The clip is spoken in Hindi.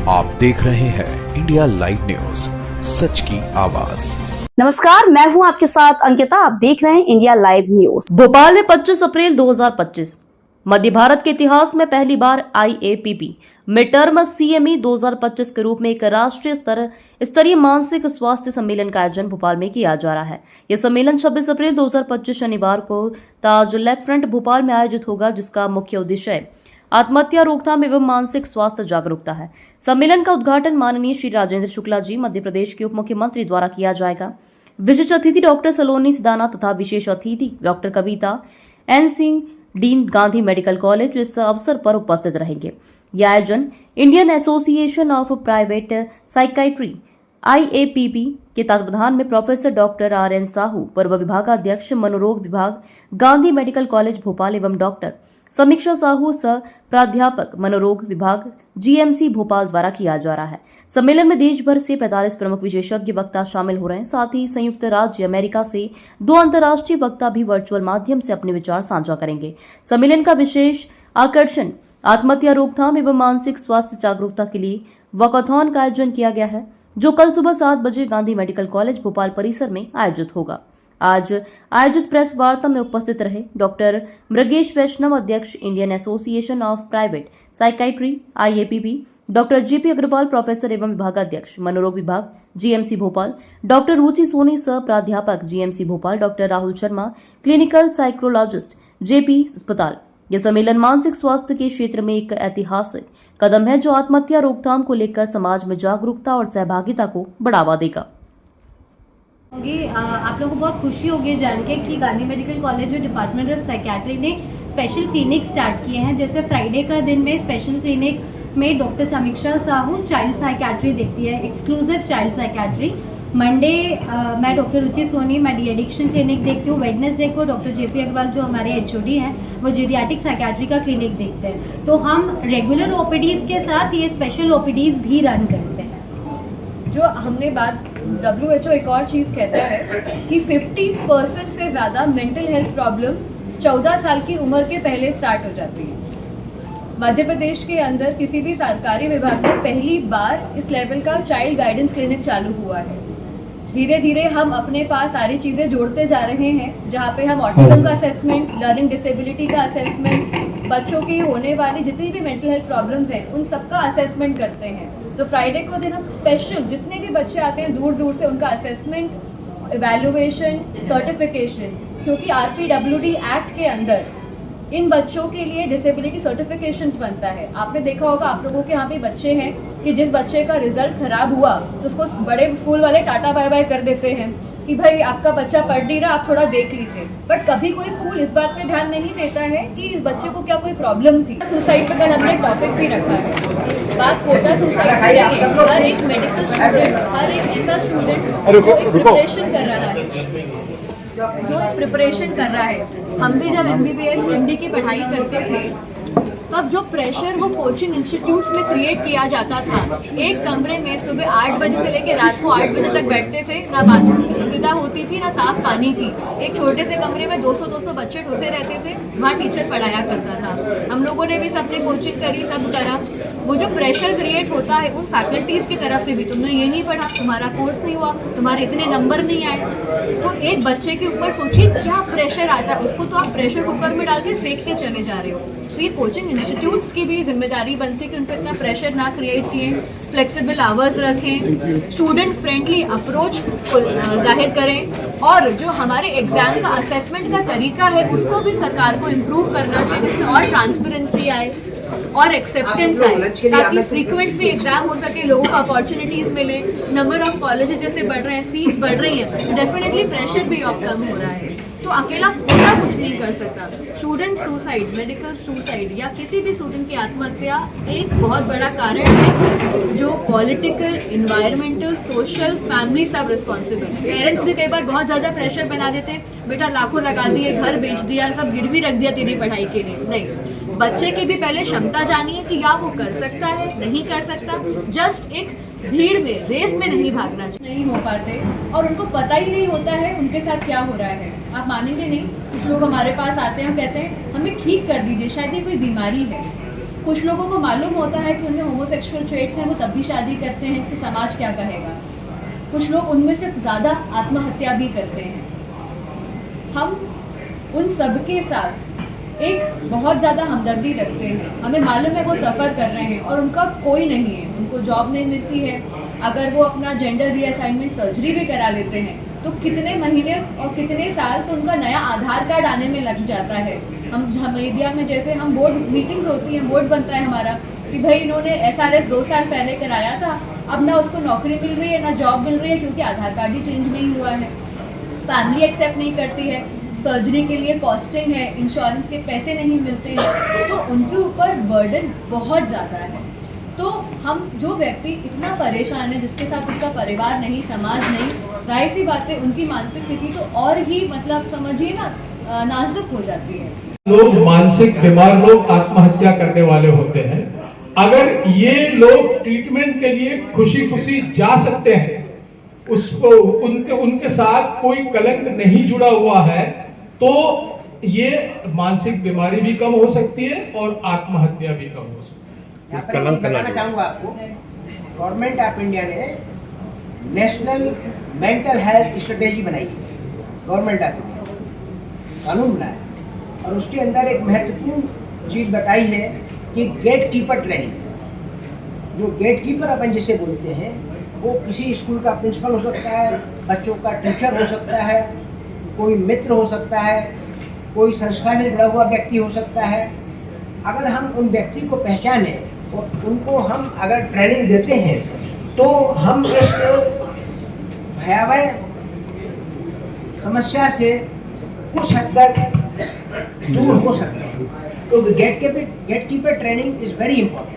आप देख रहे हैं इंडिया लाइव न्यूज, सच की आवाज। नमस्कार, मैं हूं आपके साथ अंकिता। आप देख रहे हैं इंडिया लाइव न्यूज। भोपाल में 25 अप्रैल 2025 मध्य भारत के इतिहास में पहली बार IAPP मिड टर्म CME 2025 के रूप में एक राष्ट्रीय स्तरीय मानसिक स्वास्थ्य सम्मेलन का आयोजन भोपाल में किया जा रहा है। यह सम्मेलन 26 अप्रैल 2025 शनिवार को ताज लेक फ्रंट भोपाल में आयोजित होगा, जिसका मुख्य उद्देश्य आत्महत्या रोकथाम एवं मानसिक स्वास्थ्य जागरूकता है। सम्मेलन का उद्घाटन माननीय श्री राजेंद्र शुक्ला जी, मध्य प्रदेश के उप मुख्यमंत्री द्वारा किया जाएगा। विशिष्ट अतिथि डॉक्टर सलोनी सिदाना तथा विशेष अतिथि डॉक्टर कविता N Singh, dean Gandhi medical college इस अवसर पर उपस्थित रहेंगे। यह आयोजन Indian association of private psychiatry IAPP के तत्वाधान में प्रोफेसर डॉक्टर RN साहू, पूर्व विभागाध्यक्ष मनोरोग विभाग, गांधी मेडिकल कॉलेज भोपाल एवं डॉक्टर समीक्षा साहू, सह प्राध्यापक मनोरोग विभाग GMC भोपाल द्वारा किया जा रहा है। सम्मेलन में देश भर से 45 प्रमुख विशेषज्ञ वक्ता शामिल हो रहे हैं। साथ ही संयुक्त राज्य अमेरिका से 2 अंतर्राष्ट्रीय वक्ता भी वर्चुअल माध्यम से अपने विचार साझा करेंगे। सम्मेलन का विशेष आकर्षण आत्महत्या रोकथाम एवं मानसिक स्वास्थ्य जागरूकता के लिए वॉकथॉन का आयोजन किया गया है, जो कल सुबह 7 बजे गांधी मेडिकल कॉलेज भोपाल परिसर में आयोजित होगा। आज आयोजित प्रेस वार्ता में उपस्थित रहे डॉक्टर मृगेश वैष्णव, अध्यक्ष Indian association of private psychiatry IAPP, doctor JP Agarwal, professor एवं विभागाध्यक्ष मनोरोग विभाग GMC भोपाल, डॉक्टर रुचि सोनी, सह प्राध्यापक GMC Bhopal, doctor Rahul Sharma, clinical psychologist JP अस्पताल। यह सम्मेलन मानसिक स्वास्थ्य के क्षेत्र में एक ऐतिहासिक कदम है, जो आत्महत्या रोकथाम को लेकर समाज में जागरूकता और सहभागिता को बढ़ावा देगा। आप लोगों को बहुत खुशी होगी जान के कि गांधी मेडिकल कॉलेज और डिपार्टमेंट ऑफ साइकियाट्री ने स्पेशल क्लिनिक स्टार्ट किए हैं। जैसे फ्राइडे का दिन में स्पेशल क्लिनिक में डॉक्टर समीक्षा साहू चाइल्ड साइकियाट्री देखती है, एक्सक्लूसिव चाइल्ड साइकियाट्री। मंडे मैं डॉक्टर रुचि सोनी, मैं डी एडिक्शन क्लिनिक देखती हूँ। वेडनेसडे को डॉक्टर JP अग्रवाल जो हमारे HOD हैं, वो जीरियाटिक साइकियाट्री का क्लिनिक देखते हैं। तो हम रेगुलर OPDs के साथ ये स्पेशल OPDs भी रन करते हैं। जो हमने बात WHO एक और चीज़ कहता है कि 50% से ज़्यादा मेंटल हेल्थ प्रॉब्लम 14 साल की उम्र के पहले स्टार्ट हो जाती है। मध्य प्रदेश के अंदर किसी भी सरकारी विभाग में पहली बार इस लेवल का चाइल्ड गाइडेंस क्लिनिक चालू हुआ है। धीरे धीरे हम अपने पास सारी चीज़ें जोड़ते जा रहे हैं, जहाँ पे हम ऑटिज्म का असेसमेंट, लर्निंग डिसेबिलिटी का असेसमेंट, बच्चों की होने वाली जितनी भी मेंटल हेल्थ प्रॉब्लम्स हैं उन सबका असेसमेंट करते हैं। तो फ्राइडे को दिन हम स्पेशल जितने भी बच्चे आते हैं दूर दूर से, उनका असेसमेंट, इवैल्यूएशन, सर्टिफिकेशन, क्योंकि RPWD एक्ट के अंदर इन बच्चों के लिए डिसेबिलिटी सर्टिफिकेशंस बनता है। आपने देखा होगा, आप लोगों के यहाँ पे बच्चे हैं कि जिस बच्चे का रिजल्ट खराब हुआ तो उसको बड़े स्कूल वाले टाटा बाय बाय कर देते हैं कि भाई आपका बच्चा पढ़ नहीं रहा, आप थोड़ा देख लीजिए। बट कभी कोई स्कूल इस बात पे ध्यान नहीं देता है कि इस बच्चे को क्या कोई प्रॉब्लम थी। सुसाइड पर हमने एक टॉपिक भी रखा है। बात कोटा सुसाइड की है। हर एक मेडिकल स्टूडेंट, हर एक ऐसा स्टूडेंट जो एक प्रिपरेशन कर रहा है, हम भी जब MBBS MD की पढ़ाई करते थे तब जो प्रेशर वो कोचिंग इंस्टीट्यूट्स में क्रिएट किया जाता था, एक कमरे में सुबह 8 बजे से लेकर रात को 8 बजे तक बैठते थे, ना बाथरूम की सुविधा होती थी ना साफ पानी की। एक छोटे से कमरे में 200-200 बच्चे ठुसे रहते थे, वहाँ टीचर पढ़ाया करता था। हम लोगों ने भी सबने कोचिंग करी, सब करा। वो जो प्रेशर क्रिएट होता है उन फैकल्टीज़ की तरफ से भी, तुमने ये नहीं पढ़ा, तुम्हारा कोर्स नहीं हुआ, तुम्हारे इतने नंबर नहीं आए। तो एक बच्चे के ऊपर सोचिए क्या प्रेशर आता है, उसको तो आप प्रेशर कुकर में डाल के सेक के चले जा रहे हो। तो ये कोचिंग इंस्टीट्यूट्स की भी जिम्मेदारी बनती है कि उन पर इतना प्रेशर ना क्रिएट किए, फ्लेक्सिबल आवर्स रखें, स्टूडेंट फ्रेंडली अप्रोच जाहिर करें, और जो हमारे एग्जाम का असेसमेंट का तरीका है उसको भी सरकार को इम्प्रूव करना चाहिए, जिसमें और ट्रांसपेरेंसी आए और एक्सेप्टेंस आए, ताकि फ्रीक्वेंटली एग्जाम हो सके, लोगों को अपॉर्चुनिटीज़ मिले। नंबर ऑफ कॉलेजेस जैसे बढ़ रहे हैं, सीट्स बढ़ रही हैं, तो डेफिनेटली प्रेशर भी अब कम हो रहा है। तो अकेला कोटा कुछ नहीं कर सकता। स्टूडेंट सुसाइड, मेडिकल सुसाइड या किसी भी स्टूडेंट की आत्महत्या एक बहुत बड़ा कारण है, जो पॉलिटिकल, इन्वायरमेंटल, सोशल, फैमिली सब रिस्पॉन्सिबल। पेरेंट्स भी कई बार बहुत ज़्यादा प्रेशर बना देते हैं, बेटा लाखों लगा दिए, घर बेच दिया, सब गिरवी रख दिया तेरी पढ़ाई के लिए। नहीं, बच्चे की भी पहले क्षमता जानिए कि या वो कर सकता है, नहीं कर सकता। जस्ट एक भीड़ में, रेस में नहीं भागना चाहिए। नहीं हो पाते और उनको पता ही नहीं होता है उनके साथ क्या हो रहा है। आप मानेंगे नहीं, कुछ लोग हमारे पास आते हैं और कहते हैं हमें ठीक कर दीजिए, शायद ये कोई बीमारी है। कुछ लोगों को मालूम होता है कि उनमें होमोसेक्सुअल ट्रेट्स हैं, वो तब भी शादी करते हैं कि समाज क्या कहेगा। कुछ लोग उनमें से ज़्यादा आत्महत्या भी करते हैं। हम उन सब के साथ एक बहुत ज़्यादा हमदर्दी रखते हैं। हमें मालूम है वो सफ़र कर रहे हैं और उनका कोई नहीं है, उनको जॉब नहीं मिलती है। अगर वो अपना जेंडर रीअसाइनमेंट सर्जरी भी करा लेते हैं तो कितने महीने और कितने साल तो उनका नया आधार कार्ड आने में लग जाता है। हम मीडिया में जैसे हम बोर्ड मीटिंग्स होती हैं, बोर्ड बनता है हमारा कि भाई इन्होंने SRS 2 साल पहले कराया था, अब ना उसको नौकरी मिल रही है ना जॉब मिल रही है क्योंकि आधार कार्ड ही चेंज नहीं हुआ है। फैमिली एक्सेप्ट नहीं करती है, सर्जरी के लिए कॉस्टिंग है, इंश्योरेंस के पैसे नहीं मिलते हैं, तो उनके ऊपर बर्डन बहुत ज़्यादा है। तो हम जो व्यक्ति इतना परेशान है, जिसके साथ उसका परिवार नहीं, समाज नहीं, जाहिर सी बात है उनकी मानसिक स्थिति तो और ही मतलब समझिए ना नाजुक हो जाती है। लोग मानसिक बीमार लोग आत्महत्या करने वाले होते हैं। अगर ये लोग ट्रीटमेंट के लिए खुशी खुशी जा सकते हैं, उसको उनके साथ कोई कलंक नहीं जुड़ा हुआ है, तो ये मानसिक बीमारी भी कम हो सकती है और आत्महत्या भी कम हो सकती है। कलंक बताना चाहूँगा आपको, गवर्नमेंट ऑफ इंडिया ने नेशनल मेंटल हेल्थ स्ट्रेटेजी बनाई है। गवर्नमेंट ऑफ इंडिया कानून बनाया और उसके अंदर एक महत्वपूर्ण चीज़ बताई है कि गेट कीपर ट्रेनिंग। जो गेट कीपर अपन जिसे बोलते हैं वो किसी स्कूल का प्रिंसिपल हो सकता है, बच्चों का टीचर हो सकता है, कोई मित्र हो सकता है, कोई संस्था से जुड़ा हुआ व्यक्ति हो सकता है। अगर हम उन व्यक्ति को पहचाने और उनको हम अगर ट्रेनिंग देते हैं तो हम इस भयावह समस्या से कुछ हद तक दूर हो सकते हैं। तो gate keeper training is very important.